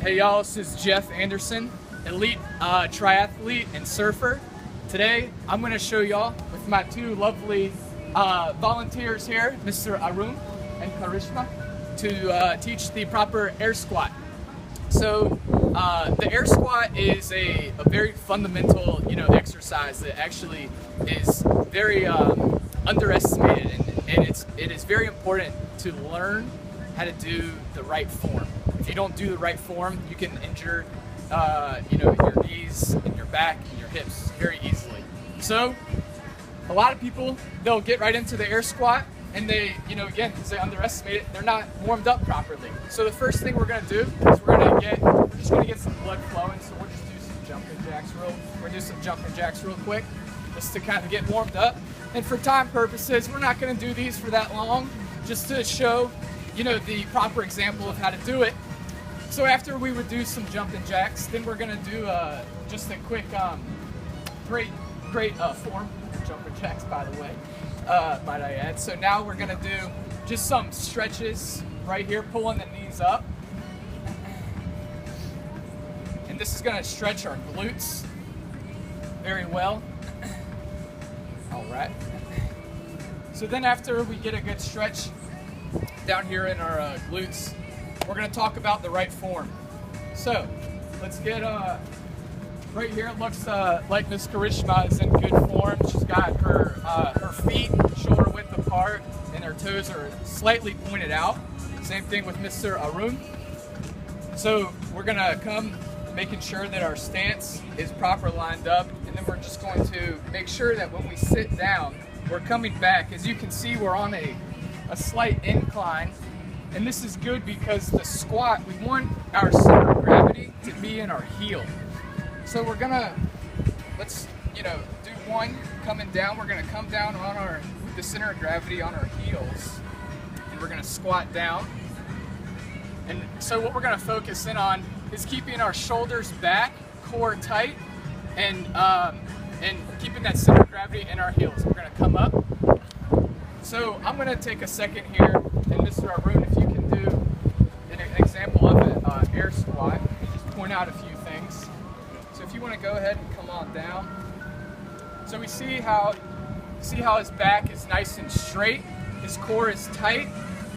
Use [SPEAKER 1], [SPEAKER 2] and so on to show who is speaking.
[SPEAKER 1] Hey y'all, this is Jeff Anderson, elite triathlete and surfer. Today I'm going to show y'all with my two lovely volunteers here, Mr. Arun and Karishma, to teach the proper air squat. So the air squat is a very fundamental exercise that actually is very underestimated, and it is very important to learn how to do the right form. If you don't do the right form, you can injure your knees and your back and your hips very easily. So a lot of people, they'll get right into the air squat, and they, again, because they underestimate it, they're not warmed up properly. So the first thing we're going to do is we're just going to get some blood flowing. So we'll just do some jumping jacks real quick, just to kind of get warmed up. And for time purposes, we're not going to do these for that long, just to show the proper example of how to do it. So after we would do some jumping jacks, then we're gonna do just a quick, great form, jumping jacks, by the way, might I add. So now we're gonna do just some stretches right here, pulling the knees up. And this is gonna stretch our glutes very well. All right. So then after we get a good stretch down here in our glutes, we're going to talk about the right form. So let's get right here. It looks like Miss Karishma is in good form. She's got her feet shoulder width apart and her toes are slightly pointed out. Same thing with Mr. Arun. So we're going to come making sure that our stance is proper lined up, and then we're just going to make sure that when we sit down, we're coming back. As you can see, we're on a slight incline, and this is good because the squat, we want our center of gravity to be in our heel. So we're gonna, let's do one coming down. We're gonna come down on the center of gravity on our heels, and we're gonna squat down. And so what we're gonna focus in on is keeping our shoulders back, core tight, and keeping that center of gravity in our heels. We're gonna come up. So I'm going to take a second here, and Mr. Arun, if you can do an example of an air squat, just point out a few things. So if you want to go ahead and come on down. So we see how his back is nice and straight, his core is tight,